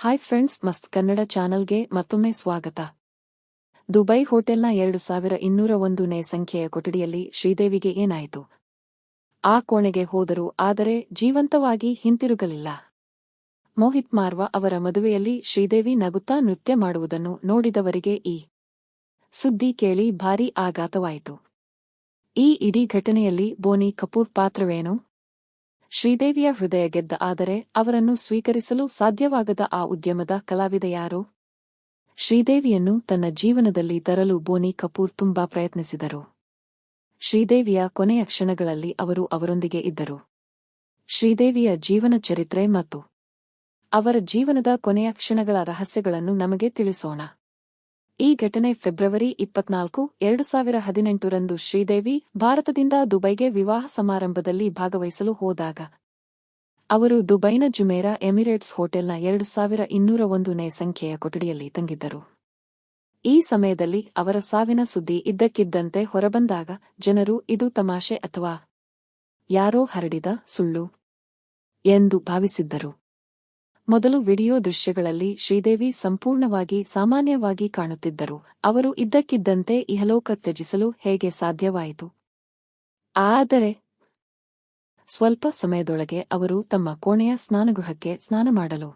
Hi friends, ಮಸ್ತ್ ಕನ್ನಡ ಚಾನಲ್ಗೆ ಮತ್ತೊಮ್ಮೆ ಸ್ವಾಗತ. ದುಬೈ ಹೋಟೆಲ್ನ 2201ನೇ ಸಂಖ್ಯೆಯ ಕೊಠಡಿಯಲ್ಲಿ ಶ್ರೀದೇವಿಗೆ ಏನಾಯಿತು? ಆ ಕೋಣೆಗೆ ಹೋದರು, ಆದರೆ ಜೀವಂತವಾಗಿ ಹಿಂತಿರುಗಲಿಲ್ಲ. ಮೋಹಿತ್ ಮಾರ್ವಾ ಅವರ ಮದುವೆಯಲ್ಲಿ ಶ್ರೀದೇವಿ ನಗುತ್ತಾ ನೃತ್ಯ ಮಾಡುವುದನ್ನು ನೋಡಿದವರಿಗೆ ಈ ಸುದ್ದಿ ಕೇಳಿ ಭಾರೀ ಆಘಾತವಾಯಿತು. ಈ ಇಡೀ ಘಟನೆಯಲ್ಲಿ ಬೋನಿ ಕಪೂರ್ ಪಾತ್ರವೇನು? ಶ್ರೀದೇವಿಯ ಹೃದಯ ಗೆದ್ದ ಆದರೆ ಅವರನ್ನು ಸ್ವೀಕರಿಸಲು ಸಾಧ್ಯವಾಗದ ಆ ಉದ್ಯಮದ ಕಲಾವಿದ ಯಾರು? ಶ್ರೀದೇವಿಯನ್ನು ತನ್ನ ಜೀವನದಲ್ಲಿ ತರಲು ಬೋನಿ ಕಪೂರ್ ತುಂಬಾ ಪ್ರಯತ್ನಿಸಿದರು. ಶ್ರೀದೇವಿಯ ಕೊನೆಯ ಕ್ಷಣಗಳಲ್ಲಿ ಅವರು ಅವರೊಂದಿಗೆ ಇದ್ದರು. ಶ್ರೀದೇವಿಯ ಜೀವನ ಚರಿತ್ರೆ ಮತ್ತು ಅವರ ಜೀವನದ ಕೊನೆಯ ಕ್ಷಣಗಳ ರಹಸ್ಯಗಳನ್ನು ನಮಗೆ ತಿಳಿಸೋಣ. ಈ ಘಟನೆ ಫೆಬ್ರವರಿ 24, 2018ರಂದು ಶ್ರೀದೇವಿ ಭಾರತದಿಂದ ದುಬೈಗೆ ವಿವಾಹ ಸಮಾರಂಭದಲ್ಲಿ ಭಾಗವಹಿಸಲು ಹೋದಾಗ ಅವರು ದುಬೈನ ಜುಮೇರಾ ಎಮಿರೇಟ್ಸ್ ಹೋಟೆಲ್ನ 2201ನೇ ಸಂಖ್ಯೆಯ ಕೊಠಡಿಯಲ್ಲಿ ತಂಗಿದ್ದರು. ಈ ಸಮಯದಲ್ಲಿ ಅವರ ಸಾವಿನ ಸುದ್ದಿ ಇದ್ದಕ್ಕಿದ್ದಂತೆ ಹೊರಬಂದಾಗ ಜನರು ಇದು ತಮಾಷೆ ಅಥವಾ ಯಾರೋ ಹರಡಿದ ಸುಳ್ಳು ಎಂದು ಭಾವಿಸಿದ್ದರು. ಮೊದಲು ವಿಡಿಯೋ ದೃಶ್ಯಗಳಲ್ಲಿ ಶ್ರೀದೇವಿ ಸಂಪೂರ್ಣವಾಗಿ ಸಾಮಾನ್ಯವಾಗಿ ಕಾಣುತ್ತಿದ್ದರು. ಅವರು ಇದ್ದಕ್ಕಿದ್ದಂತೆ ಇಹಲೋಕ ತ್ಯಜಿಸಲು ಹೇಗೆ ಸಾಧ್ಯವಾಯಿತು? ಆದರೆ ಸ್ವಲ್ಪ ಸಮಯದೊಳಗೆ ಅವರು ತಮ್ಮ ಕೋಣೆಯ ಸ್ನಾನಗೃಹಕ್ಕೆ ಸ್ನಾನ ಮಾಡಲು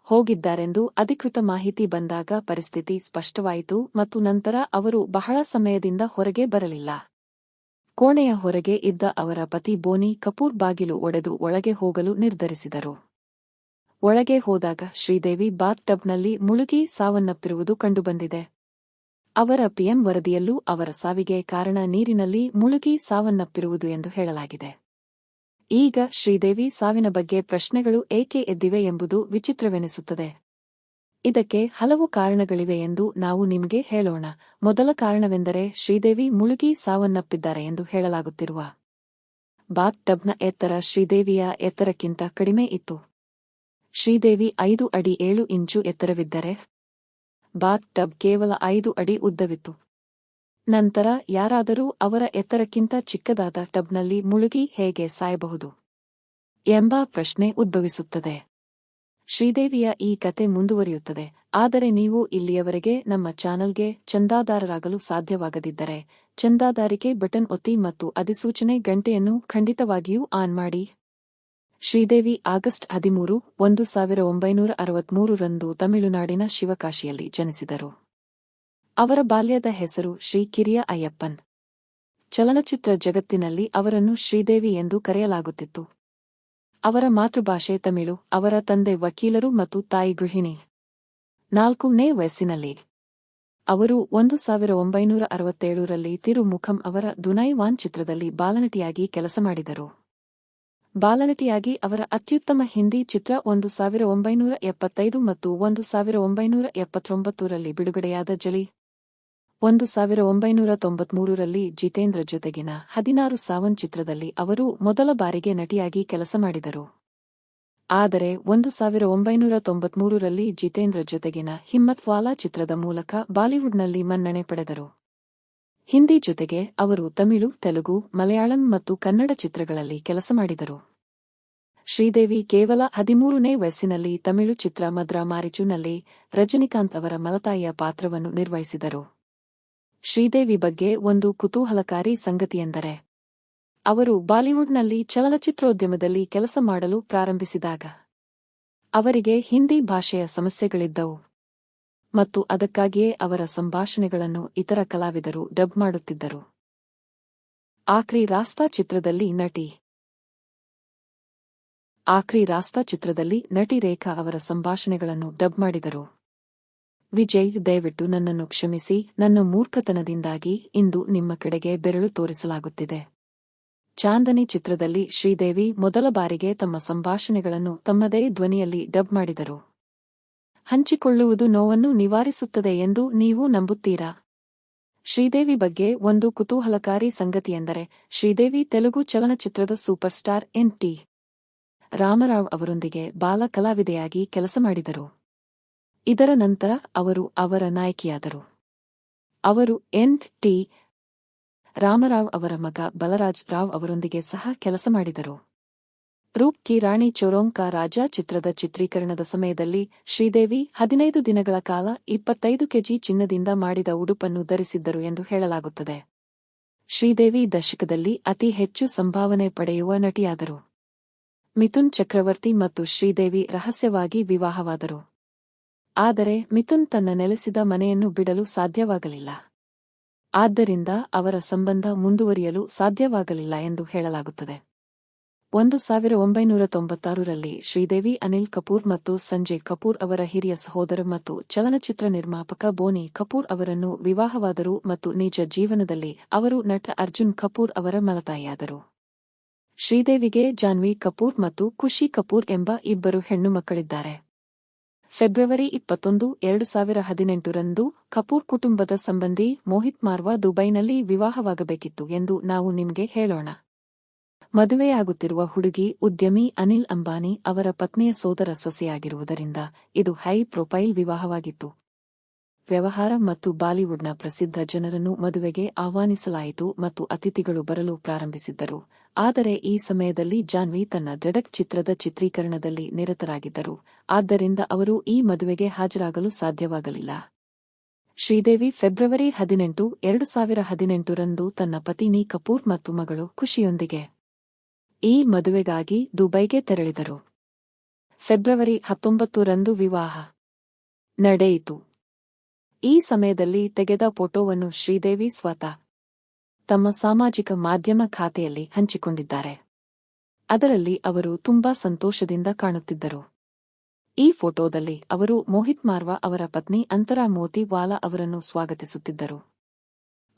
ಹೋಗಿದ್ದಾರೆಂದು ಅಧಿಕೃತ ಮಾಹಿತಿ ಬಂದಾಗ ಪರಿಸ್ಥಿತಿ ಸ್ಪಷ್ಟವಾಯಿತು ಮತ್ತು ನಂತರ ಅವರು ಬಹಳ ಸಮಯದಿಂದ ಹೊರಗೆ ಬರಲಿಲ್ಲ. ಕೋಣೆಯ ಹೊರಗೆ ಇದ್ದ ಅವರ ಪತಿ ಬೋನಿ ಕಪೂರ್ ಬಾಗಿಲು ಒಡೆದು ಒಳಗೆ ಹೋಗಲು ನಿರ್ಧರಿಸಿದರು. ಒಳಗೆ ಹೋದಾಗ ಶ್ರೀದೇವಿ ಬಾತ್ ಟಬ್ನಲ್ಲಿ ಮುಳುಗಿ ಸಾವನ್ನಪ್ಪಿರುವುದು ಕಂಡುಬಂದಿದೆ. ಅವರ ಪಿಎಂ ವರದಿಯಲ್ಲೂ ಅವರ ಸಾವಿಗೆ ಕಾರಣ ನೀರಿನಲ್ಲಿ ಮುಳುಗಿ ಸಾವನ್ನಪ್ಪಿರುವುದು ಎಂದು ಹೇಳಲಾಗಿದೆ. ಈಗ ಶ್ರೀದೇವಿ ಸಾವಿನ ಬಗ್ಗೆ ಪ್ರಶ್ನೆಗಳು ಏಕೆ ಎದ್ದಿವೆ ಎಂಬುದು ವಿಚಿತ್ರವೆನಿಸುತ್ತದೆ. ಇದಕ್ಕೆ ಹಲವು ಕಾರಣಗಳಿವೆ ಎಂದು ನಾವು ನಿಮಗೆ ಹೇಳೋಣ. ಮೊದಲ ಕಾರಣವೆಂದರೆ ಶ್ರೀದೇವಿ ಮುಳುಗಿ ಸಾವನ್ನಪ್ಪಿದ್ದಾರೆ ಎಂದು ಹೇಳಲಾಗುತ್ತಿರುವ ಬಾತ್ ಟಬ್ನ ಎತ್ತರ ಶ್ರೀದೇವಿಯ ಎತ್ತರಕ್ಕಿಂತ ಕಡಿಮೆ ಇತ್ತು. ಶ್ರೀದೇವಿ 5 ಅಡಿ 7 ಇಂಚು ಎತ್ತರವಿದ್ದರೆ ಬಾತ್ ಟಬ್ ಕೇವಲ 5 ಅಡಿ ಉದ್ದವಿತ್ತು. ನಂತರ ಯಾರಾದರೂ ಅವರ ಎತ್ತರಕ್ಕಿಂತ ಚಿಕ್ಕದಾದ ಟಬ್ನಲ್ಲಿ ಮುಳುಗಿ ಹೇಗೆ ಸಾಯಬಹುದು ಎಂಬ ಪ್ರಶ್ನೆ ಉದ್ಭವಿಸುತ್ತದೆ. ಶ್ರೀದೇವಿಯ ಈ ಕತೆ ಮುಂದುವರಿಯುತ್ತದೆ. ಆದರೆ ನೀವು ಇಲ್ಲಿಯವರೆಗೆ ನಮ್ಮ ಚಾನಲ್ಗೆ ಚಂದಾದಾರರಾಗಲು ಸಾಧ್ಯವಾಗದಿದ್ದರೆ ಚಂದಾದಾರಿಕೆ ಬಟನ್ ಒತ್ತಿ ಮತ್ತು ಅಧಿಸೂಚನೆ ಗಂಟೆಯನ್ನು ಖಂಡಿತವಾಗಿಯೂ ಆನ್ ಮಾಡಿ. ಶ್ರೀದೇವಿ ಆಗಸ್ಟ್ 13, 1963ರಂದು ತಮಿಳುನಾಡಿನ ಶಿವಕಾಶಿಯಲ್ಲಿ ಜನಿಸಿದರು. ಅವರ ಬಾಲ್ಯದ ಹೆಸರು ಶ್ರೀ ಕಿರಿಯ ಅಯ್ಯಪ್ಪನ್. ಚಲನಚಿತ್ರ ಜಗತ್ತಿನಲ್ಲಿ ಅವರನ್ನು ಶ್ರೀದೇವಿ ಎಂದು ಕರೆಯಲಾಗುತ್ತಿತ್ತು. ಅವರ ಮಾತೃಭಾಷೆ ತಮಿಳು. ಅವರ ತಂದೆ ವಕೀಲರು ಮತ್ತು ತಾಯಿ ಗೃಹಿಣಿ. 4ನೇ ವಯಸ್ಸಿನಲ್ಲಿ ಅವರು 1967ರಲ್ಲಿ ತಿರುಮುಖಂ ಅವರ ದುನೈ ವಾನ್ ಚಿತ್ರದಲ್ಲಿ ಬಾಲನಟಿಯಾಗಿ ಕೆಲಸ ಮಾಡಿದರು. ಬಾಲನಟಿಯಾಗಿ ಅವರ ಅತ್ಯುತ್ತಮ ಹಿಂದಿ ಚಿತ್ರ 1975 ಮತ್ತು 1979ರಲ್ಲಿ ಬಿಡುಗಡೆಯಾದ ಜಲಿ. 1993ರಲ್ಲಿ ಜಿತೇಂದ್ರ ಜೊತೆಗಿನ 16 ಸಾವನ್ ಚಿತ್ರದಲ್ಲಿ ಅವರು ಮೊದಲ ಬಾರಿಗೆ ನಟಿಯಾಗಿ ಕೆಲಸ ಮಾಡಿದರು. ಆದರೆ 1993ರಲ್ಲಿ ಜಿತೇಂದ್ರ ಜೊತೆಗಿನ ಹಿಮ್ಮತ್ ವಾಲಾ ಚಿತ್ರದ ಮೂಲಕ ಬಾಲಿವುಡ್ನಲ್ಲಿ ಮನ್ನಣೆ ಪಡೆದರು. ಹಿಂದಿ ಜೊತೆಗೆ ಅವರು ತಮಿಳು, ತೆಲುಗು, ಮಲಯಾಳಂ ಮತ್ತು ಕನ್ನಡ ಚಿತ್ರಗಳಲ್ಲಿ ಕೆಲಸ ಮಾಡಿದರು. ಶ್ರೀದೇವಿ ಕೇವಲ 13ನೇ ವಯಸ್ಸಿನಲ್ಲಿ ತಮಿಳು ಚಿತ್ರ ಮದ್ರಾ ಮಾರಿಚುನಲ್ಲಿ ರಜನಿಕಾಂತ್ ಅವರ ಮಲತಾಯಿಯ ಪಾತ್ರವನ್ನು ನಿರ್ವಹಿಸಿದರು. ಶ್ರೀದೇವಿ ಬಗ್ಗೆ ಒಂದು ಕುತೂಹಲಕಾರಿ ಸಂಗತಿಯೆಂದರೆ ಅವರು ಬಾಲಿವುಡ್ನಲ್ಲಿ ಚಲನಚಿತ್ರೋದ್ಯಮದಲ್ಲಿ ಕೆಲಸ ಮಾಡಲು ಪ್ರಾರಂಭಿಸಿದಾಗ ಅವರಿಗೆ ಹಿಂದಿ ಭಾಷೆಯ ಸಮಸ್ಯೆಗಳಿದ್ದವು ಮತ್ತು ಅದಕ್ಕಾಗಿಯೇ ಅವರ ಸಂಭಾಷಣೆಗಳನ್ನು ಇತರ ಕಲಾವಿದರು ಡಬ್ ಮಾಡುತ್ತಿದ್ದರು. ಆಖ್ರಿ ರಾಸ್ತಾ ಚಿತ್ರದಲ್ಲಿ ನಟಿ ರೇಖಾ ಅವರ ಸಂಭಾಷಣೆಗಳನ್ನು ಡಬ್ ಮಾಡಿದರು. ವಿಜಯ್, ದಯವಿಟ್ಟು ನನ್ನನ್ನು ಕ್ಷಮಿಸಿ. ನನ್ನ ಮೂರ್ಖತನದಿಂದಾಗಿ ಇಂದು ನಿಮ್ಮ ಕಡೆಗೆ ಬೆರಳು ತೋರಿಸಲಾಗುತ್ತಿದೆ. ಚಾಂದನಿ ಚಿತ್ರದಲ್ಲಿ ಶ್ರೀದೇವಿ ಮೊದಲ ಬಾರಿಗೆ ತಮ್ಮ ಸಂಭಾಷಣೆಗಳನ್ನು ತಮ್ಮದೇ ಧ್ವನಿಯಲ್ಲಿ ಡಬ್ ಮಾಡಿದರು. ಹಂಚಿಕೊಳ್ಳುವುದು ನೋವನ್ನು ನಿವಾರಿಸುತ್ತದೆ ಎಂದು ನೀವು ನಂಬುತ್ತೀರಾ? ಶ್ರೀದೇವಿ ಬಗ್ಗೆ ಒಂದು ಕುತೂಹಲಕಾರಿ ಸಂಗತಿಯೆಂದರೆ ಶ್ರೀದೇವಿ ತೆಲುಗು ಚಲನಚಿತ್ರದ ಸೂಪರ್ ಸ್ಟಾರ್ ಎನ್.ಟಿ. ರಾಮರಾವ್ ಅವರೊಂದಿಗೆ ಬಾಲ ಕಲಾವಿದೆಯಾಗಿ ಕೆಲಸ ಮಾಡಿದರು. ಇದರ ನಂತರ ಅವರು ಅವರ ನಾಯಕಿಯಾದರು. ಅವರು ಎನ್.ಟಿ. ರಾಮರಾವ್ ಅವರ ಮಗ ಬಲರಾಜ್ ರಾವ್ ಅವರೊಂದಿಗೆ ಸಹ ಕೆಲಸ ಮಾಡಿದರು. ರೂಪ್ ಕಿ ರಾಣಿ ಚೋರೋಂ ಕಾ ರಾಜ ಚಿತ್ರದ ಚಿತ್ರೀಕರಣದ ಸಮಯದಲ್ಲಿ ಶ್ರೀದೇವಿ 15 ದಿನಗಳ ಕಾಲ 25 ಕೆಜಿ ಚಿನ್ನದಿಂದ ಮಾಡಿದ ಉಡುಪನ್ನು ಧರಿಸಿದ್ದರು ಎಂದು ಹೇಳಲಾಗುತ್ತದೆ. ಶ್ರೀದೇವಿ ದಶಕದಲ್ಲಿ ಅತಿ ಹೆಚ್ಚು ಸಂಭಾವನೆ ಪಡೆಯುವ ನಟಿಯಾದರು. ಮಿಥುನ್ ಚಕ್ರವರ್ತಿ ಮತ್ತು ಶ್ರೀದೇವಿ ರಹಸ್ಯವಾಗಿ ವಿವಾಹವಾದರು. ಆದರೆ ಮಿಥುನ್ ತನ್ನ ನೆಲೆಸಿದ ಮನೆಯನ್ನು ಬಿಡಲು ಸಾಧ್ಯವಾಗಲಿಲ್ಲ. ಆದ್ದರಿಂದ ಅವರ ಸಂಬಂಧ ಮುಂದುವರಿಯಲು ಸಾಧ್ಯವಾಗಲಿಲ್ಲ ಎಂದು ಹೇಳಲಾಗುತ್ತದೆ. 1996ರಲ್ಲಿ ಶ್ರೀದೇವಿ ಅನಿಲ್ ಕಪೂರ್ ಮತ್ತು ಸಂಜಯ್ ಕಪೂರ್ ಅವರ ಹಿರಿಯ ಸಹೋದರ ಮತ್ತು ಚಲನಚಿತ್ರ ನಿರ್ಮಾಪಕ ಬೋನಿ ಕಪೂರ್ ಅವರನ್ನು ವಿವಾಹವಾದರು ಮತ್ತು ನಿಜ ಜೀವನದಲ್ಲಿ ಅವರು ನಟ ಅರ್ಜುನ್ ಕಪೂರ್ ಅವರ ಮಲತಾಯಿಯಾದರು. ಶ್ರೀದೇವಿಗೆ ಜಾನ್ವಿ ಕಪೂರ್ ಮತ್ತು ಖುಷಿ ಕಪೂರ್ ಎಂಬ ಇಬ್ಬರು ಹೆಣ್ಣು ಮಕ್ಕಳಿದ್ದಾರೆ. ಫೆಬ್ರವರಿ 21, 2018ರಂದು ಕಪೂರ್ ಕುಟುಂಬದ ಸಂಬಂಧಿ ಮೋಹಿತ್ ಮಾರ್ವಾ ದುಬೈನಲ್ಲಿ ವಿವಾಹವಾಗಬೇಕಿತ್ತು ಎಂದು ನಾವು ನಿಮಗೆ ಹೇಳೋಣ. ಮದುವೆಯಾಗುತ್ತಿರುವ ಹುಡುಗಿ ಉದ್ಯಮಿ ಅನಿಲ್ ಅಂಬಾನಿ ಅವರ ಪತ್ನಿಯ ಸೋದರ ಸೊಸೆಯಾಗಿರುವುದರಿಂದ ಇದು ಹೈ ಪ್ರೊಫೈಲ್ ವಿವಾಹವಾಗಿತ್ತು. ವ್ಯವಹಾರ ಮತ್ತು ಬಾಲಿವುಡ್ನ ಪ್ರಸಿದ್ಧ ಜನರನ್ನು ಮದುವೆಗೆ ಆಹ್ವಾನಿಸಲಾಯಿತು ಮತ್ತು ಅತಿಥಿಗಳು ಬರಲು ಪ್ರಾರಂಭಿಸಿದ್ದರು. ಆದರೆ ಈ ಸಮಯದಲ್ಲಿ ಜಾನ್ವಿ ತನ್ನ ಧಡಕ್ ಚಿತ್ರದ ಚಿತ್ರೀಕರಣದಲ್ಲಿ ನಿರತರಾಗಿದ್ದರು, ಆದ್ದರಿಂದ ಅವರು ಈ ಮದುವೆಗೆ ಹಾಜರಾಗಲು ಸಾಧ್ಯವಾಗಲಿಲ್ಲ. ಶ್ರೀದೇವಿ ಫೆಬ್ರವರಿ 18, 2018ರಂದು ತನ್ನ ಪತಿ ನೀ ಕಪೂರ್ ಮತ್ತು ಮಗಳು ಖುಷಿಯೊಂದಿಗೆ ಈ ಮದುವೆಗಾಗಿ ದುಬೈಗೆ ತೆರಳಿದರು. ಫೆಬ್ರವರಿ 19ರಂದು ವಿವಾಹ ನಡೆಯಿತು. ಈ ಸಮಯದಲ್ಲಿ ತೆಗೆದ ಫೋಟೋವನ್ನು ಶ್ರೀದೇವಿ ಸ್ವತಃ ತಮ್ಮ ಸಾಮಾಜಿಕ ಮಾಧ್ಯಮ ಖಾತೆಯಲ್ಲಿ ಹಂಚಿಕೊಂಡಿದ್ದಾರೆ. ಅದರಲ್ಲಿ ಅವರು ತುಂಬಾ ಸಂತೋಷದಿಂದ ಕಾಣುತ್ತಿದ್ದರು. ಈ ಫೋಟೋದಲ್ಲಿ ಅವರು ಮೋಹಿತ್ ಮಾರ್ವಾ ಅವರ ಪತ್ನಿ ಅಂತರಾ ಮೋತಿ ವಾಲಾ ಅವರನ್ನು ಸ್ವಾಗತಿಸುತ್ತಿದ್ದರು.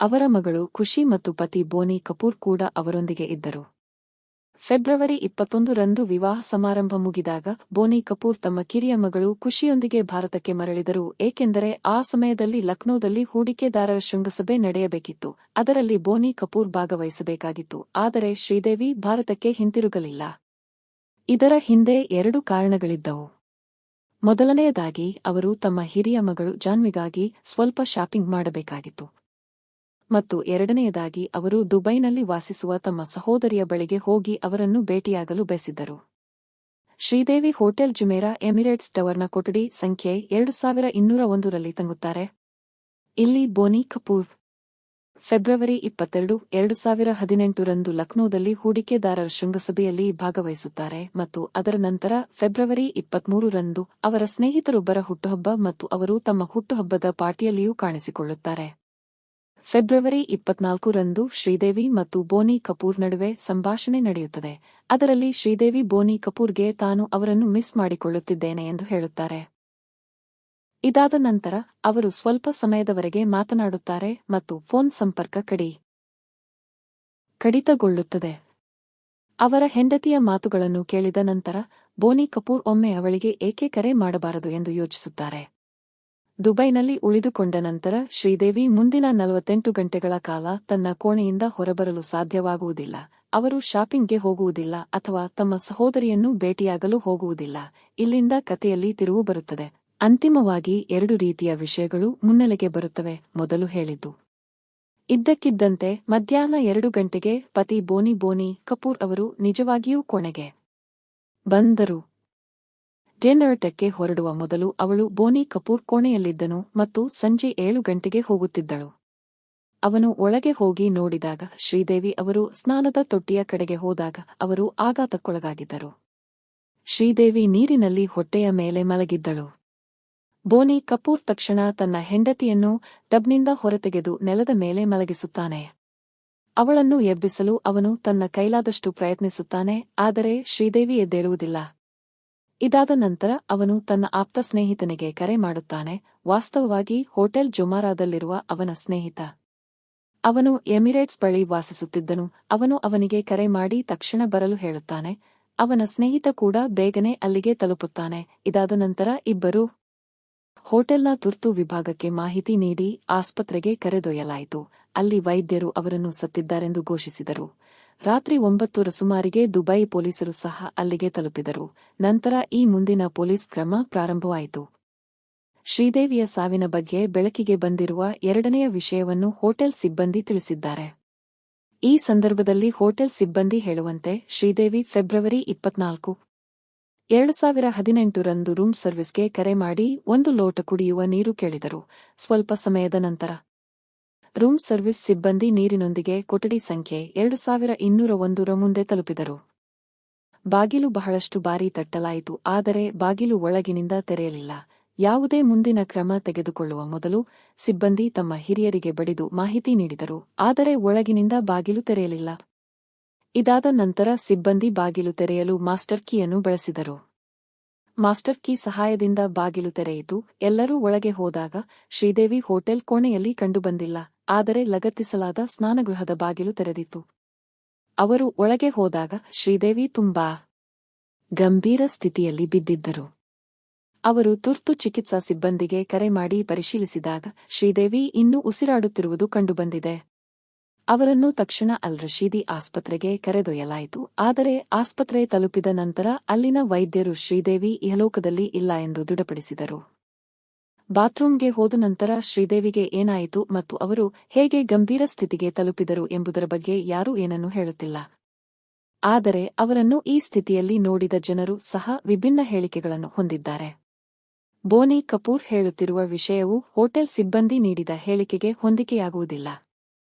ಅವರ ಮಗಳು ಖುಷಿ ಮತ್ತು ಪತಿ ಬೋನಿ ಕಪೂರ್ ಕೂಡ ಅವರೊಂದಿಗೆ ಇದ್ದರು. ಫೆಬ್ರವರಿ 21ರಂದು ವಿವಾಹ ಸಮಾರಂಭ ಮುಗಿದಾಗ ಬೋನಿ ಕಪೂರ್ ತಮ್ಮ ಕಿರಿಯ ಮಗಳು ಖುಷಿಯೊಂದಿಗೆ ಭಾರತಕ್ಕೆ ಮರಳಿದರು, ಏಕೆಂದರೆ ಆ ಸಮಯದಲ್ಲಿ ಲಕ್ನೋದಲ್ಲಿ ಹೂಡಿಕೆದಾರರ ಶೃಂಗಸಭೆ ನಡೆಯಬೇಕಿತ್ತು. ಅದರಲ್ಲಿ ಬೋನಿ ಕಪೂರ್ ಭಾಗವಹಿಸಬೇಕಾಗಿತ್ತು, ಆದರೆ ಶ್ರೀದೇವಿ ಭಾರತಕ್ಕೆ ಹಿಂತಿರುಗಲಿಲ್ಲ. ಇದರ ಹಿಂದೆ 2 ಕಾರಣಗಳಿದ್ದವು. ಮೊದಲನೆಯದಾಗಿ ಅವರು ತಮ್ಮ ಹಿರಿಯ ಮಗಳು ಜಾನ್ವಿಗಾಗಿ ಸ್ವಲ್ಪ ಶಾಪಿಂಗ್ ಮಾಡಬೇಕಾಗಿತ್ತು ಮತ್ತು ಎರಡನೆಯದಾಗಿ ಅವರು ದುಬೈನಲ್ಲಿ ವಾಸಿಸುವ ತಮ್ಮ ಸಹೋದರಿಯ ಬಳಿಗೆ ಹೋಗಿ ಅವರನ್ನು ಭೇಟಿಯಾಗಲು ಬಯಸಿದ್ದರು. ಶ್ರೀದೇವಿ ಹೋಟೆಲ್ ಜುಮೇರಾ ಎಮಿರೇಟ್ಸ್ ಟವರ್ನ ಕೊಠಡಿ ಸಂಖ್ಯೆ 2201ರಲ್ಲಿ ತಂಗುತ್ತಾರೆ. ಇಲ್ಲಿ ಬೋನಿ ಕಪೂರ್ ಫೆಬ್ರವರಿ 22, 2018ರಂದು ಲಕ್ನೋದಲ್ಲಿ ಹೂಡಿಕೆದಾರರ ಶೃಂಗಸಭೆಯಲ್ಲಿ ಭಾಗವಹಿಸುತ್ತಾರೆ ಮತ್ತು ಅದರ ನಂತರ ಫೆಬ್ರವರಿ 23ರಂದು ಅವರ ಸ್ನೇಹಿತರೊಬ್ಬರ ಹುಟ್ಟುಹಬ್ಬ ಮತ್ತು ಅವರು ತಮ್ಮ ಹುಟ್ಟುಹಬ್ಬದ ಪಾರ್ಟಿಯಲ್ಲಿಯೂ ಕಾಣಿಸಿಕೊಳ್ಳುತ್ತಾರೆ. ಫೆಬ್ರವರಿ 24ರಂದು ಶ್ರೀದೇವಿ ಮತ್ತು ಬೋನಿ ಕಪೂರ್ ನಡುವೆ ಸಂಭಾಷಣೆ ನಡೆಯುತ್ತದೆ. ಅದರಲ್ಲಿ ಶ್ರೀದೇವಿ ಬೋನಿ ಕಪೂರ್ಗೆ ತಾನು ಅವರನ್ನು ಮಿಸ್ ಮಾಡಿಕೊಳ್ಳುತ್ತಿದ್ದೇನೆ ಎಂದು ಹೇಳುತ್ತಾರೆ. ಇದಾದ ನಂತರ ಅವರು ಸ್ವಲ್ಪ ಸಮಯದವರೆಗೆ ಮಾತನಾಡುತ್ತಾರೆ ಮತ್ತು ಫೋನ್ ಸಂಪರ್ಕ ಕಡಿತಗೊಳ್ಳುತ್ತದೆ. ಅವರ ಹೆಂಡತಿಯ ಮಾತುಗಳನ್ನು ಕೇಳಿದ ನಂತರ ಬೋನಿ ಕಪೂರ್ ಒಮ್ಮೆ ಅವಳಿಗೆ ಏಕೆ ಕರೆ ಮಾಡಬಾರದು ಎಂದು ಯೋಚಿಸುತ್ತಾರೆ. ದುಬೈನಲ್ಲಿ ಉಳಿದುಕೊಂಡ ನಂತರ ಶ್ರೀದೇವಿ ಮುಂದಿನ 48 ಗಂಟೆಗಳ ಕಾಲ ತನ್ನ ಕೋಣೆಯಿಂದ ಹೊರಬರಲು ಸಾಧ್ಯವಾಗುವುದಿಲ್ಲ. ಅವರು ಶಾಪಿಂಗ್ಗೆ ಹೋಗುವುದಿಲ್ಲ ಅಥವಾ ತಮ್ಮ ಸಹೋದರಿಯನ್ನು ಭೇಟಿಯಾಗಲು ಹೋಗುವುದಿಲ್ಲ. ಇಲ್ಲಿಂದ ಕಥೆಯಲ್ಲಿ ತಿರುವು ಬರುತ್ತದೆ. ಅಂತಿಮವಾಗಿ 2 ರೀತಿಯ ವಿಷಯಗಳು ಮುನ್ನೆಲೆಗೆ ಬರುತ್ತವೆ. ಮೊದಲು ಹೇಳಿದ್ದು ಇದ್ದಕ್ಕಿದ್ದಂತೆ ಮಧ್ಯಾಹ್ನ 2 ಗಂಟೆಗೆ ಪತಿ ಬೋನಿ ಕಪೂರ್ ಅವರು ನಿಜವಾಗಿಯೂ ಕೋಣೆಗೆ ಬಂದರು. ಡಿನ್ನರ್ಟಕ್ಕೆ ಹೊರಡುವ ಮೊದಲು ಅವಳು ಬೋನಿ ಕಪೂರ್ ಕೋಣೆಯಲ್ಲಿದ್ದನು ಮತ್ತು ಸಂಜೆ 7 ಗಂಟೆಗೆ ಹೋಗುತ್ತಿದ್ದಳು. ಅವನು ಒಳಗೆ ಹೋಗಿ ನೋಡಿದಾಗ ಶ್ರೀದೇವಿ ಅವರು ಸ್ನಾನದ ತೊಟ್ಟಿಯ ಕಡೆಗೆ ಹೋದಾಗ ಅವರು ಆಘಾತಕ್ಕೊಳಗಾಗಿದ್ದರು. ಶ್ರೀದೇವಿ ನೀರಿನಲ್ಲಿ ಹೊಟ್ಟೆಯ ಮೇಲೆ ಮಲಗಿದ್ದಳು. ಬೋನಿ ಕಪೂರ್ ತಕ್ಷಣ ತನ್ನ ಹೆಂಡತಿಯನ್ನು ಟಬ್ನಿಂದ ಹೊರತೆಗೆದು ನೆಲದ ಮೇಲೆ ಮಲಗಿಸುತ್ತಾನೆ. ಅವಳನ್ನು ಎಬ್ಬಿಸಲು ಅವನು ತನ್ನ ಕೈಲಾದಷ್ಟು ಪ್ರಯತ್ನಿಸುತ್ತಾನೆ, ಆದರೆ ಶ್ರೀದೇವಿ ಎದ್ದೇಳುವುದಿಲ್ಲ. ಇದಾದ ನಂತರ ಅವನು ತನ್ನ ಆಪ್ತ ಸ್ನೇಹಿತನಿಗೆ ಕರೆ ಮಾಡುತ್ತಾನೆ, ವಾಸ್ತವವಾಗಿ ಹೋಟೆಲ್ ಜೊಮಾರಾದಲ್ಲಿರುವ ಅವನ ಸ್ನೇಹಿತ. ಅವನು ಎಮಿರೇಟ್ಸ್ ಬಳಿ ವಾಸಿಸುತ್ತಿದ್ದನು. ಅವನು ಅವನಿಗೆ ಕರೆ ಮಾಡಿ ತಕ್ಷಣ ಬರಲು ಹೇಳುತ್ತಾನೆ. ಅವನ ಸ್ನೇಹಿತ ಕೂಡ ಬೇಗನೆ ಅಲ್ಲಿಗೆ ತಲುಪುತ್ತಾನೆ. ಇದಾದ ನಂತರ ಇಬ್ಬರೂ ಹೋಟೆಲ್ನ ತುರ್ತು ವಿಭಾಗಕ್ಕೆ ಮಾಹಿತಿ ನೀಡಿ ಆಸ್ಪತ್ರೆಗೆ ಕರೆದೊಯ್ಯಲಾಯಿತು. ಅಲ್ಲಿ ವೈದ್ಯರು ಅವರನ್ನು ಸತ್ತಿದ್ದಾರೆಂದು ಘೋಷಿಸಿದರು. ರಾತ್ರಿ 9ರ ಸುಮಾರಿಗೆ ದುಬೈ ಪೊಲೀಸರು ಸಹ ಅಲ್ಲಿಗೆ ತಲುಪಿದರು. ನಂತರ ಈ ಮುಂದಿನ ಪೊಲೀಸ್ ಕ್ರಮ ಪ್ರಾರಂಭವಾಯಿತು. ಶ್ರೀದೇವಿಯ ಸಾವಿನ ಬಗ್ಗೆ ಬೆಳಕಿಗೆ ಬಂದಿರುವ ಎರಡನೆಯ ವಿಷಯವನ್ನು ಹೋಟೆಲ್ ಸಿಬ್ಬಂದಿ ತಿಳಿಸಿದ್ದಾರೆ. ಈ ಸಂದರ್ಭದಲ್ಲಿ ಹೋಟೆಲ್ ಸಿಬ್ಬಂದಿ ಹೇಳುವಂತೆ ಶ್ರೀದೇವಿ ಫೆಬ್ರವರಿ 24, 2018 ರಂದು ರೂಮ್ ಸರ್ವಿಸ್ಗೆ ಕರೆ ಮಾಡಿ 1 ಲೋಟ ಕುಡಿಯುವ ನೀರು ಕೇಳಿದರು. ಸ್ವಲ್ಪ ಸಮಯದ ನಂತರ ರೂಮ್ ಸರ್ವಿಸ್ ಸಿಬ್ಬಂದಿ ನೀರಿನೊಂದಿಗೆ ಕೊಠಡಿ ಸಂಖ್ಯೆ 2201 ರ ಮುಂದೆ ತಲುಪಿದರು. ಬಾಗಿಲು ಬಹಳಷ್ಟು ಬಾರಿ ತಟ್ಟಲಾಯಿತು, ಆದರೆ ಬಾಗಿಲು ಒಳಗಿನಿಂದ ತೆರೆಯಲಿಲ್ಲ. ಯಾವುದೇ ಮುಂದಿನ ಕ್ರಮ ತೆಗೆದುಕೊಳ್ಳುವ ಮೊದಲು ಸಿಬ್ಬಂದಿ ತಮ್ಮ ಹಿರಿಯರಿಗೆ ಬಡಿದು ಮಾಹಿತಿ ನೀಡಿದರು, ಆದರೆ ಒಳಗಿನಿಂದ ಬಾಗಿಲು ತೆರೆಯಲಿಲ್ಲ. ಇದಾದ ನಂತರ ಸಿಬ್ಬಂದಿ ಬಾಗಿಲು ತೆರೆಯಲು ಮಾಸ್ಟರ್ ಕೀಯನ್ನು ಬಳಸಿದರು. ಮಾಸ್ಟರ್ ಕೀ ಸಹಾಯದಿಂದ ಬಾಗಿಲು ತೆರೆಯಿತು. ಎಲ್ಲರೂ ಒಳಗೆ ಹೋದಾಗ ಶ್ರೀದೇವಿ ಹೋಟೆಲ್ ಕೋಣೆಯಲ್ಲಿ ಕಂಡುಬಂದಿಲ್ಲ, ಆದರೆ ಲಗತ್ತಿಸಲಾದ ಸ್ನಾನಗೃಹದ ಬಾಗಿಲು ತೆರೆದಿತ್ತು. ಅವರು ಒಳಗೆ ಹೋದಾಗ ಶ್ರೀದೇವಿ ತುಂಬಾ ಗಂಭೀರ ಸ್ಥಿತಿಯಲ್ಲಿ ಬಿದ್ದಿದ್ದರು. ಅವರು ತುರ್ತು ಚಿಕಿತ್ಸಾ ಸಿಬ್ಬಂದಿಗೆ ಕರೆ ಮಾಡಿ ಪರಿಶೀಲಿಸಿದಾಗ ಶ್ರೀದೇವಿ ಇನ್ನೂ ಉಸಿರಾಡುತ್ತಿರುವುದು ಕಂಡುಬಂದಿದೆ. ಅವರನ್ನು ತಕ್ಷಣ ಅಲ್ ರಶೀದಿ ಆಸ್ಪತ್ರೆಗೆ ಕರೆದೊಯ್ಯಲಾಯಿತು, ಆದರೆ ಆಸ್ಪತ್ರೆ ತಲುಪಿದ ನಂತರ ಅಲ್ಲಿನ ವೈದ್ಯರು ಶ್ರೀದೇವಿ ಇಹಲೋಕದಲ್ಲಿ ಇಲ್ಲ ಎಂದು ದೃಢಪಡಿಸಿದರು. ಬಾತ್ರೂಂಗೆ ಹೋದ ನಂತರ ಶ್ರೀದೇವಿಗೆ ಏನಾಯಿತು ಮತ್ತು ಅವರು ಹೇಗೆ ಗಂಭೀರ ಸ್ಥಿತಿಗೆ ತಲುಪಿದರು ಎಂಬುದರ ಬಗ್ಗೆ ಯಾರೂ ಏನನ್ನೂ ಹೇಳುತ್ತಿಲ್ಲ. ಆದರೆ ಅವರನ್ನು ಈ ಸ್ಥಿತಿಯಲ್ಲಿ ನೋಡಿದ ಜನರು ಸಹ ವಿಭಿನ್ನ ಹೇಳಿಕೆಗಳನ್ನು ಹೊಂದಿದ್ದಾರೆ. ಬೋನಿ ಕಪೂರ್ ಹೇಳುತ್ತಿರುವ ವಿಷಯವು ಹೋಟೆಲ್ ಸಿಬ್ಬಂದಿ ನೀಡಿದ ಹೇಳಿಕೆಗೆ ಹೊಂದಿಕೆಯಾಗುವುದಿಲ್ಲ.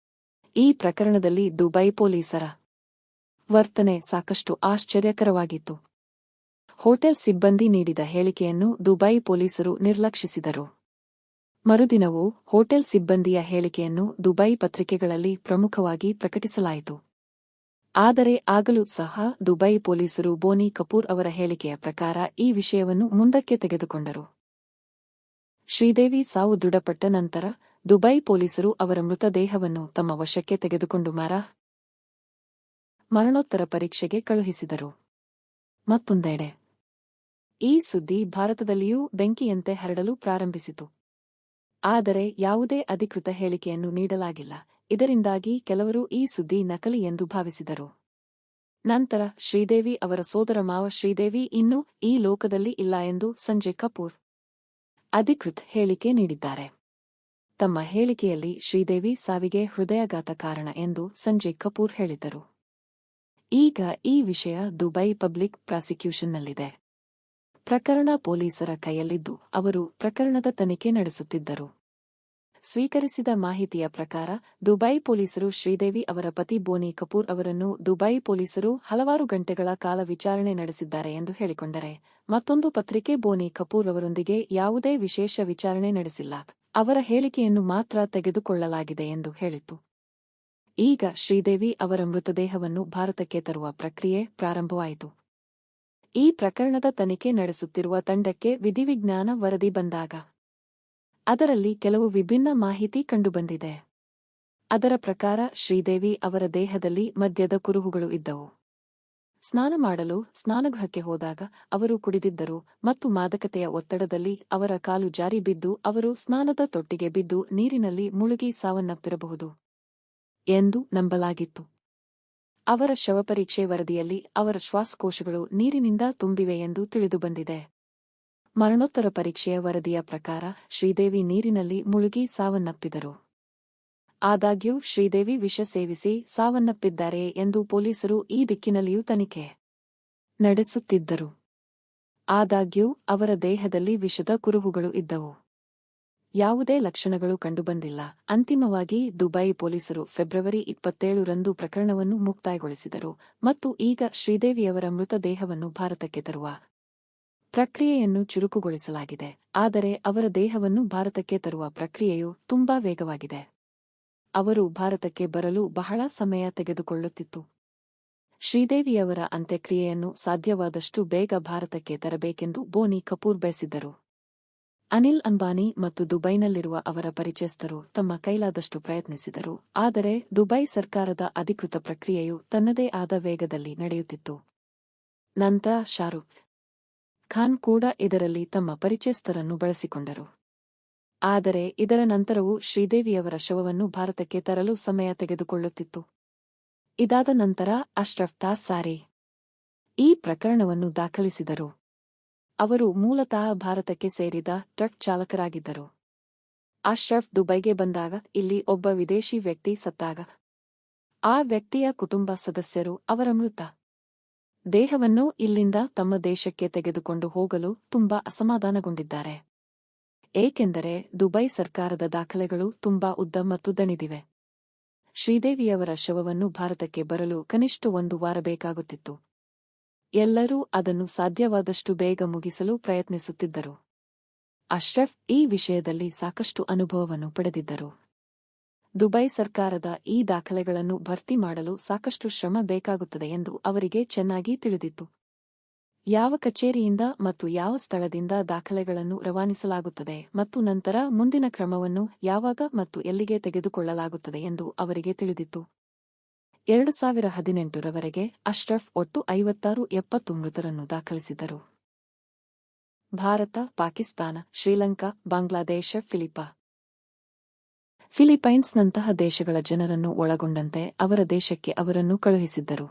ಈ ಪ್ರಕರಣದಲ್ಲಿ ದುಬೈ ಪೊಲೀಸರ ವರ್ತನೆ ಸಾಕಷ್ಟು ಆಶ್ಚರ್ಯಕರವಾಗಿತ್ತು. ಹೋಟೆಲ್ ಸಿಬ್ಬಂದಿ ನೀಡಿದ ಹೇಳಿಕೆಯನ್ನು ದುಬೈ ಪೊಲೀಸರು ನಿರ್ಲಕ್ಷಿಸಿದರು. ಮರುದಿನವೂ ಹೋಟೆಲ್ ಸಿಬ್ಬಂದಿಯ ಹೇಳಿಕೆಯನ್ನು ದುಬೈ ಪತ್ರಿಕೆಗಳಲ್ಲಿ ಪ್ರಮುಖವಾಗಿ ಪ್ರಕಟಿಸಲಾಯಿತು. ಆದರೆ ಆಗಲೂ ಸಹ ದುಬೈ ಪೊಲೀಸರು ಬೋನಿ ಕಪೂರ್ ಅವರ ಹೇಳಿಕೆಯ ಪ್ರಕಾರ ಈ ವಿಷಯವನ್ನು ಮುಂದಕ್ಕೆ ತೆಗೆದುಕೊಂಡರು. ಶ್ರೀದೇವಿ ಸಾವು ದೃಢಪಟ್ಟ ನಂತರ ದುಬೈ ಪೊಲೀಸರು ಅವರ ಮೃತದೇಹವನ್ನು ತಮ್ಮ ವಶಕ್ಕೆ ತೆಗೆದುಕೊಂಡು ಮರಣೋತ್ತರ ಪರೀಕ್ಷೆಗೆ ಕಳುಹಿಸಿದರು. ಮತ್ತೊಂದೆಡೆ ಈ ಸುದ್ದಿ ಭಾರತದಲ್ಲಿಯೂ ಬೆಂಕಿಯಂತೆ ಹರಡಲು ಪ್ರಾರಂಭಿಸಿತು. ಆದರೆ ಯಾವುದೇ ಅಧಿಕೃತ ಹೇಳಿಕೆಯನ್ನು ನೀಡಲಾಗಿಲ್ಲ. ಇದರಿಂದಾಗಿ ಕೆಲವರು ಈ ಸುದ್ದಿ ನಕಲಿ ಎಂದು ಭಾವಿಸಿದರು. ನಂತರ ಶ್ರೀದೇವಿ ಅವರ ಸೋದರಮಾವ ಶ್ರೀದೇವಿ ಇನ್ನೂ ಈ ಲೋಕದಲ್ಲಿ ಇಲ್ಲ ಎಂದು ಸಂಜಯ್ ಕಪೂರ್ ಅಧಿಕೃತ ಹೇಳಿಕೆ ನೀಡಿದ್ದಾರೆ. ತಮ್ಮ ಹೇಳಿಕೆಯಲ್ಲಿ ಶ್ರೀದೇವಿ ಸಾವಿಗೆ ಹೃದಯಾಘಾತ ಕಾರಣ ಎಂದು ಸಂಜಯ್ ಕಪೂರ್ ಹೇಳಿದ್ದರು. ಈಗ ಈ ವಿಷಯ ದುಬೈ ಪಬ್ಲಿಕ್ ಪ್ರಾಸಿಕ್ಯೂಷನ್ನಲ್ಲಿದೆ. ಪ್ರಕರಣ ಪೊಲೀಸರ ಕೈಯಲ್ಲಿದ್ದು ಅವರು ಪ್ರಕರಣದ ತನಿಖೆ ನಡೆಸುತ್ತಿದ್ದರು. ಸ್ವೀಕರಿಸಿದ ಮಾಹಿತಿಯ ಪ್ರಕಾರ ದುಬೈ ಪೊಲೀಸರು ಶ್ರೀದೇವಿ ಅವರ ಪತಿ ಬೋನಿ ಕಪೂರ್ ಅವರನ್ನು ದುಬೈ ಪೊಲೀಸರು ಹಲವಾರು ಗಂಟೆಗಳ ಕಾಲ ವಿಚಾರಣೆ ನಡೆಸಿದ್ದಾರೆ ಎಂದು ಹೇಳಿಕೊಂಡರೆ, ಮತ್ತೊಂದು ಪತ್ರಿಕೆ ಬೋನಿ ಕಪೂರ್ ಅವರೊಂದಿಗೆ ಯಾವುದೇ ವಿಶೇಷ ವಿಚಾರಣೆ ನಡೆಸಿಲ್ಲ, ಅವರ ಹೇಳಿಕೆಯನ್ನು ಮಾತ್ರ ತೆಗೆದುಕೊಳ್ಳಲಾಗಿದೆ ಎಂದು ಹೇಳಿತು. ಈಗ ಶ್ರೀದೇವಿ ಅವರ ಮೃತದೇಹವನ್ನು ಭಾರತಕ್ಕೆ ತರುವ ಪ್ರಕ್ರಿಯೆ ಪ್ರಾರಂಭವಾಯಿತು. ಈ ಪ್ರಕರಣದ ತನಿಖೆ ನಡೆಸುತ್ತಿರುವ ತಂಡಕ್ಕೆ ವಿಧಿವಿಜ್ಞಾನ ವರದಿ ಬಂದಾಗ ಅದರಲ್ಲಿ ಕೆಲವು ವಿಭಿನ್ನ ಮಾಹಿತಿ ಕಂಡುಬಂದಿದೆ. ಅದರ ಪ್ರಕಾರ ಶ್ರೀದೇವಿ ಅವರ ದೇಹದಲ್ಲಿ ಮದ್ಯದ ಕುರುಹುಗಳು ಇದ್ದವು. ಸ್ನಾನ ಮಾಡಲು ಸ್ನಾನಗೃಹಕ್ಕೆ ಹೋದಾಗ ಅವರು ಕುಡಿದಿದ್ದರು ಮತ್ತು ಮಾದಕತೆಯ ಒತ್ತಡದಲ್ಲಿ ಅವರ ಕಾಲು ಜಾರಿ ಬಿದ್ದು ಅವರು ಸ್ನಾನದ ತೊಟ್ಟಿಗೆ ಬಿದ್ದು ನೀರಿನಲ್ಲಿ ಮುಳುಗಿ ಸಾವನ್ನಪ್ಪಿರಬಹುದು ಎಂದು ನಂಬಲಾಗಿತ್ತು. ಅವರ ಶವಪರೀಕ್ಷೆ ವರದಿಯಲ್ಲಿ ಅವರ ಶ್ವಾಸಕೋಶಗಳು ನೀರಿನಿಂದ ತುಂಬಿವೆ ಎಂದು ತಿಳಿದುಬಂದಿದೆ. ಮರಣೋತ್ತರ ಪರೀಕ್ಷೆಯ ವರದಿಯ ಪ್ರಕಾರ ಶ್ರೀದೇವಿ ನೀರಿನಲ್ಲಿ ಮುಳುಗಿ ಸಾವನ್ನಪ್ಪಿದರು. ಆದಾಗ್ಯೂ ಶ್ರೀದೇವಿ ವಿಷ ಸೇವಿಸಿ ಸಾವನ್ನಪ್ಪಿದ್ದಾರೆಯೇ ಎಂದು ಪೊಲೀಸರು ಈ ದಿಕ್ಕಿನಲ್ಲಿಯೂ ತನಿಖೆ ನಡೆಸುತ್ತಿದ್ದರು. ಆದಾಗ್ಯೂ ಅವರ ದೇಹದಲ್ಲಿ ವಿಷದ ಕುರುಹುಗಳು ಇದ್ದವು. ಯಾವುದೇ ಲಕ್ಷಣಗಳು ಕಂಡುಬಂದಿಲ್ಲ. ಅಂತಿಮವಾಗಿ ದುಬೈ ಪೊಲೀಸರು ಫೆಬ್ರವರಿ 27 ರಂದು ಪ್ರಕರಣವನ್ನು ಮುಕ್ತಾಯಗೊಳಿಸಿದರು ಮತ್ತು ಈಗ ಶ್ರೀದೇವಿಯವರ ಮೃತದೇಹವನ್ನು ಭಾರತಕ್ಕೆ ತರುವ ಪ್ರಕ್ರಿಯೆಯನ್ನು ಚುರುಕುಗೊಳಿಸಲಾಗಿದೆ. ಆದರೆ ಅವರ ದೇಹವನ್ನು ಭಾರತಕ್ಕೆ ತರುವ ಪ್ರಕ್ರಿಯೆಯು ತುಂಬಾ ವೇಗವಾಗಿದೆ. ಅವರು ಭಾರತಕ್ಕೆ ಬರಲು ಬಹಳ ಸಮಯ ತೆಗೆದುಕೊಳ್ಳುತ್ತಿತ್ತು. ಶ್ರೀದೇವಿಯವರ ಅಂತ್ಯಕ್ರಿಯೆಯನ್ನು ಸಾಧ್ಯವಾದಷ್ಟು ಬೇಗ ಭಾರತಕ್ಕೆ ತರಬೇಕೆಂದು ಬೋನಿ ಕಪೂರ್ ಬಯಸಿದ್ದರು. ಅನಿಲ್ ಅಂಬಾನಿ ಮತ್ತು ದುಬೈನಲ್ಲಿರುವ ಅವರ ಪರಿಚಯಸ್ಥರು ತಮ್ಮ ಕೈಲಾದಷ್ಟು ಪ್ರಯತ್ನಿಸಿದರು, ಆದರೆ ದುಬೈ ಸರ್ಕಾರದ ಅಧಿಕೃತ ಪ್ರಕ್ರಿಯೆಯು ತನ್ನದೇ ಆದ ವೇಗದಲ್ಲಿ ನಡೆಯುತ್ತಿತ್ತು. ನಂತರ ಶಾರುಖ್ ಖಾನ್ ಕೂಡ ಇದರಲ್ಲಿ ತಮ್ಮ ಪರಿಚಯಸ್ಥರನ್ನು ಬಳಸಿಕೊಂಡರು. ಆದರೆ ಇದರ ನಂತರವೂ ಶ್ರೀದೇವಿಯವರ ಶವವನ್ನು ಭಾರತಕ್ಕೆ ತರಲು ಸಮಯ ತೆಗೆದುಕೊಳ್ಳುತ್ತಿತ್ತು. ಇದಾದ ನಂತರ ಅಶ್ರಫ್ ಸಾರಿ ಈ ಪ್ರಕರಣವನ್ನು ದಾಖಲಿಸಿದರು. ಅವರು ಮೂಲತಃ ಭಾರತಕ್ಕೆ ಸೇರಿದ ಟ್ರಕ್ ಚಾಲಕರಾಗಿದ್ದರು. ಅಶ್ರಫ್ ದುಬೈಗೆ ಬಂದಾಗ ಇಲ್ಲಿ ಒಬ್ಬ ವಿದೇಶಿ ವ್ಯಕ್ತಿ ಸತ್ತಾಗ ಆ ವ್ಯಕ್ತಿಯ ಕುಟುಂಬ ಸದಸ್ಯರು ಅವರ ಮೃತ ದೇಹವನ್ನು ಇಲ್ಲಿಂದ ತಮ್ಮ ದೇಶಕ್ಕೆ ತೆಗೆದುಕೊಂಡು ಹೋಗಲು ತುಂಬಾ ಅಸಮಾಧಾನಗೊಂಡಿದ್ದಾರೆ. ಏಕೆಂದರೆ ದುಬೈ ಸರ್ಕಾರದ ದಾಖಲೆಗಳು ತುಂಬಾ ಉದ್ದ ಮತ್ತು ದಣಿದಿವೆ. ಶ್ರೀದೇವಿಯವರ ಶವವನ್ನು ಭಾರತಕ್ಕೆ ಬರಲು ಕನಿಷ್ಠ 1 ವಾರ ಬೇಕಾಗುತ್ತಿತ್ತು. ಎಲ್ಲರೂ ಅದನ್ನು ಸಾಧ್ಯವಾದಷ್ಟು ಬೇಗ ಮುಗಿಸಲು ಪ್ರಯತ್ನಿಸುತ್ತಿದ್ದರು. ಅಶ್ರಫ್ ಈ ವಿಷಯದಲ್ಲಿ ಸಾಕಷ್ಟು ಅನುಭವವನ್ನು ಪಡೆದಿದ್ದರು. ದುಬೈ ಸರ್ಕಾರದ ಈ ದಾಖಲೆಗಳನ್ನು ಭರ್ತಿ ಮಾಡಲು ಸಾಕಷ್ಟು ಶ್ರಮ ಬೇಕಾಗುತ್ತದೆ ಎಂದು ಅವರಿಗೆ ಚೆನ್ನಾಗಿ ತಿಳಿದಿತ್ತು. ಯಾವ ಕಚೇರಿಯಿಂದ ಮತ್ತು ಯಾವ ಸ್ಥಳದಿಂದ ದಾಖಲೆಗಳನ್ನು ರವಾನಿಸಲಾಗುತ್ತದೆ ಮತ್ತು ನಂತರ ಮುಂದಿನ ಕ್ರಮವನ್ನು ಯಾವಾಗ ಮತ್ತು ಎಲ್ಲಿಗೆ ತೆಗೆದುಕೊಳ್ಳಲಾಗುತ್ತದೆ ಎಂದು ಅವರಿಗೆ ತಿಳಿದಿತ್ತು. 2018ರವರೆಗೆ ಅಶ್ರಫ್ ಒಟ್ಟು 56-70 ಮೃತರನ್ನು ದಾಖಲಿಸಿದ್ದರು. ಭಾರತ, ಪಾಕಿಸ್ತಾನ, ಶ್ರೀಲಂಕಾ, ಬಾಂಗ್ಲಾದೇಶ, ಫಿಲಿಪೈನ್ಸ್ನಂತಹ ದೇಶಗಳ ಜನರನ್ನು ಒಳಗೊಂಡಂತೆ ಅವರ ದೇಶಕ್ಕೆ ಅವರನ್ನು ಕಳುಹಿಸಿದ್ದರು.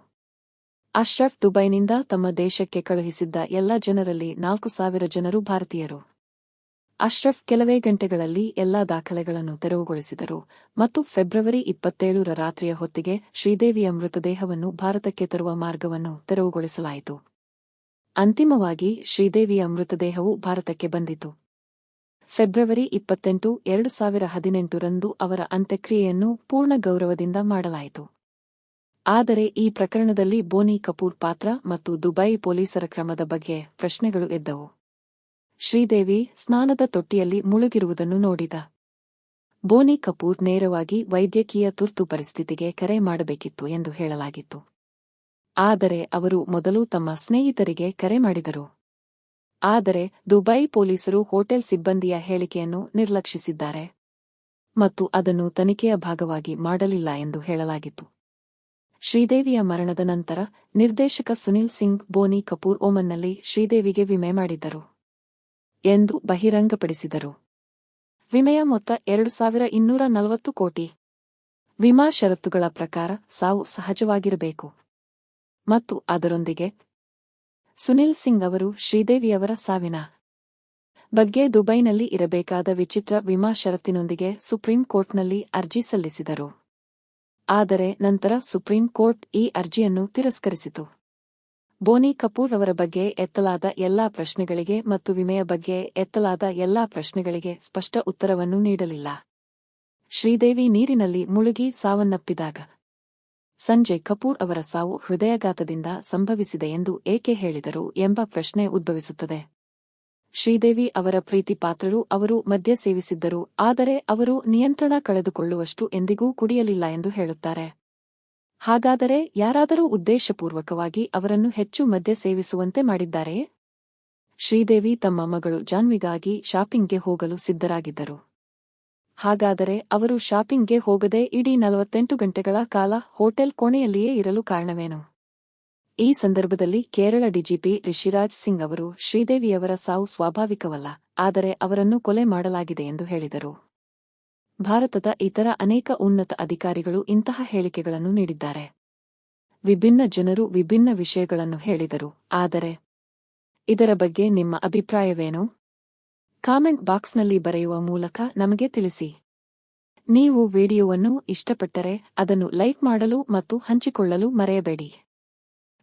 ಅಶ್ರಫ್ ದುಬೈನಿಂದ ತಮ್ಮ ದೇಶಕ್ಕೆ ಕಳುಹಿಸಿದ್ದ ಎಲ್ಲ ಜನರಲ್ಲಿ 4,000 ಜನರು ಭಾರತೀಯರು. ಅಶ್ರಫ್ ಕೆಲವೇ ಗಂಟೆಗಳಲ್ಲಿ ಎಲ್ಲಾ ದಾಖಲೆಗಳನ್ನು ತೆರವುಗೊಳಿಸಿದರು ಮತ್ತು ಫೆಬ್ರವರಿ 27ರ ರಾತ್ರಿಯ ಹೊತ್ತಿಗೆ ಶ್ರೀದೇವಿಯ ಮೃತದೇಹವನ್ನು ಭಾರತಕ್ಕೆ ತರುವ ಮಾರ್ಗವನ್ನು ತೆರವುಗೊಳಿಸಲಾಯಿತು. ಅಂತಿಮವಾಗಿ ಶ್ರೀದೇವಿಯ ಮೃತದೇಹವು ಭಾರತಕ್ಕೆ ಬಂದಿತು. ಫೆಬ್ರವರಿ 28, 2018ರಂದು ಅವರ ಅಂತ್ಯಕ್ರಿಯೆಯನ್ನು ಪೂರ್ಣ ಗೌರವದಿಂದ ಮಾಡಲಾಯಿತು. ಆದರೆ ಈ ಪ್ರಕರಣದಲ್ಲಿ ಬೋನಿ ಕಪೂರ್ ಪಾತ್ರ ಮತ್ತು ದುಬೈ ಪೊಲೀಸರ ಕ್ರಮದ ಬಗ್ಗೆ ಪ್ರಶ್ನೆಗಳು ಎದ್ದವು. ಶ್ರೀದೇವಿ ಸ್ನಾನದ ತೊಟ್ಟಿಯಲ್ಲಿ ಮುಳುಗಿರುವುದನ್ನು ನೋಡಿದ ಬೋನಿ ಕಪೂರ್ ನೇರವಾಗಿ ವೈದ್ಯಕೀಯ ತುರ್ತು ಪರಿಸ್ಥಿತಿಗೆ ಕರೆ ಮಾಡಬೇಕಿತ್ತು ಎಂದು ಹೇಳಲಾಗಿತ್ತು. ಆದರೆ ಅವರು ಮೊದಲು ತಮ್ಮ ಸ್ನೇಹಿತರಿಗೆ ಕರೆ ಮಾಡಿದರು. ಆದರೆ ದುಬೈ ಪೊಲೀಸರು ಹೋಟೆಲ್ ಸಿಬ್ಬಂದಿಯ ಹೇಳಿಕೆಯನ್ನು ನಿರ್ಲಕ್ಷಿಸಿದ್ದಾರೆ ಮತ್ತು ಅದನ್ನು ತನಿಖೆಯ ಭಾಗವಾಗಿ ಮಾಡಲಿಲ್ಲ ಎಂದು ಹೇಳಲಾಗಿತ್ತು. ಶ್ರೀದೇವಿಯ ಮರಣದ ನಂತರ ನಿರ್ದೇಶಕ ಸುನಿಲ್ ಸಿಂಗ್ ಬೋನಿ ಕಪೂರ್ ಓಮನ್ನಲ್ಲಿ ಶ್ರೀದೇವಿಗೆ ವಿಮೆ ಮಾಡಿದ್ದರು ಎಂದು ಬಹಿರಂಗಪಡಿಸಿದರು. ವಿಮೆಯ ಮೊತ್ತ 2,240 ಕೋಟಿ. ವಿಮಾ ಷರತ್ತುಗಳ ಪ್ರಕಾರ ಸಾವು ಸಹಜವಾಗಿರಬೇಕು ಮತ್ತು ಅದರೊಂದಿಗೆ ಸುನಿಲ್ ಸಿಂಗ್ ಅವರು ಶ್ರೀದೇವಿಯವರ ಸಾವಿನ ಬಗ್ಗೆ ದುಬೈನಲ್ಲಿ ಇರಬೇಕಾದ ವಿಚಿತ್ರ ವಿಮಾ ಷರತ್ತಿನೊಂದಿಗೆ ಸುಪ್ರೀಂ ಕೋರ್ಟ್ನಲ್ಲಿ ಅರ್ಜಿ ಸಲ್ಲಿಸಿದರು. ಆದರೆ ನಂತರ ಸುಪ್ರೀಂ ಕೋರ್ಟ್ ಈ ಅರ್ಜಿಯನ್ನು ತಿರಸ್ಕರಿಸಿತು. ಬೋನಿ ಕಪೂರ್ ಅವರ ಬಗ್ಗೆ ಎತ್ತಲಾದ ಎಲ್ಲಾ ಪ್ರಶ್ನೆಗಳಿಗೆ ಮತ್ತು ವಿಮೆಯ ಬಗ್ಗೆ ಎತ್ತಲಾದ ಎಲ್ಲಾ ಪ್ರಶ್ನೆಗಳಿಗೆ ಸ್ಪಷ್ಟ ಉತ್ತರವನ್ನು ನೀಡಲಿಲ್ಲ. ಶ್ರೀದೇವಿ ನೀರಿನಲ್ಲಿ ಮುಳುಗಿ ಸಾವನ್ನಪ್ಪಿದಾಗ ಸಂಜಯ್ ಕಪೂರ್ ಅವರ ಸಾವು ಹೃದಯಾಘಾತದಿಂದ ಸಂಭವಿಸಿದೆ ಎಂದು ಏಕೆ ಹೇಳಿದರು ಎಂಬ ಪ್ರಶ್ನೆ ಉದ್ಭವಿಸುತ್ತದೆ. ಶ್ರೀದೇವಿ ಅವರ ಪ್ರೀತಿ ಪಾತ್ರರು ಅವರು ಮದ್ಯ ಸೇವಿಸಿದ್ದರು, ಆದರೆ ಅವರು ನಿಯಂತ್ರಣ ಕಳೆದುಕೊಳ್ಳುವಷ್ಟು ಎಂದಿಗೂ ಕುಡಿಯಲಿಲ್ಲ ಎಂದು ಹೇಳುತ್ತಾರೆ. ಹಾಗಾದರೆ ಯಾರಾದರೂ ಉದ್ದೇಶಪೂರ್ವಕವಾಗಿ ಅವರನ್ನು ಹೆಚ್ಚು ಮದ್ಯ ಸೇವಿಸುವಂತೆ ಮಾಡಿದ್ದಾರೆಯೇ? ಶ್ರೀದೇವಿ ತಮ್ಮ ಮಗಳು ಜಾನ್ವಿಗಾಗಿ ಶಾಪಿಂಗ್ಗೆ ಹೋಗಲು ಸಿದ್ಧರಾಗಿದ್ದರು. ಹಾಗಾದರೆ ಅವರು ಶಾಪಿಂಗ್ಗೆ ಹೋಗದೆ ಇಡೀ 48 ಗಂಟೆಗಳ ಕಾಲ ಹೋಟೆಲ್ ಕೋಣೆಯಲ್ಲಿಯೇ ಇರಲು ಕಾರಣವೇನು? ಈ ಸಂದರ್ಭದಲ್ಲಿ ಕೇರಳ ಡಿಜಿಪಿ ರಿಷಿರಾಜ್ ಸಿಂಗ್ ಅವರು ಶ್ರೀದೇವಿಯವರ ಸಾವು ಸ್ವಾಭಾವಿಕವಲ್ಲ, ಆದರೆ ಅವರನ್ನು ಕೊಲೆ ಮಾಡಲಾಗಿದೆ ಎಂದು ಹೇಳಿದರು. ಭಾರತದ ಇತರ ಅನೇಕ ಉನ್ನತ ಅಧಿಕಾರಿಗಳು ಇಂತಹ ಹೇಳಿಕೆಗಳನ್ನು ನೀಡಿದ್ದಾರೆ. ವಿಭಿನ್ನ ಜನರು ವಿಭಿನ್ನ ವಿಷಯಗಳನ್ನು ಹೇಳಿದರು, ಆದರೆ ಇದರ ಬಗ್ಗೆ ನಿಮ್ಮ ಅಭಿಪ್ರಾಯವೇನು? ಕಾಮೆಂಟ್ ಬಾಕ್ಸ್ನಲ್ಲಿ ಬರೆಯುವ ಮೂಲಕ ನಮಗೆ ತಿಳಿಸಿ. ನೀವು ವಿಡಿಯೋವನ್ನು ಇಷ್ಟಪಟ್ಟರೆ ಅದನ್ನು ಲೈಕ್ ಮಾಡಲು ಮತ್ತು ಹಂಚಿಕೊಳ್ಳಲು ಮರೆಯಬೇಡಿ.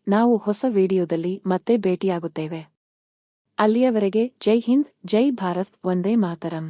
ನಾವು ಹೊಸ ವಿಡಿಯೋದಲ್ಲಿ ಮತ್ತೆ ಭೇಟಿಯಾಗುತ್ತೇವೆ. ಅಲ್ಲಿಯವರೆಗೆ ಜೈ ಹಿಂದ್, ಜೈ ಭಾರತ್, ವಂದೇ ಮಾತರಂ.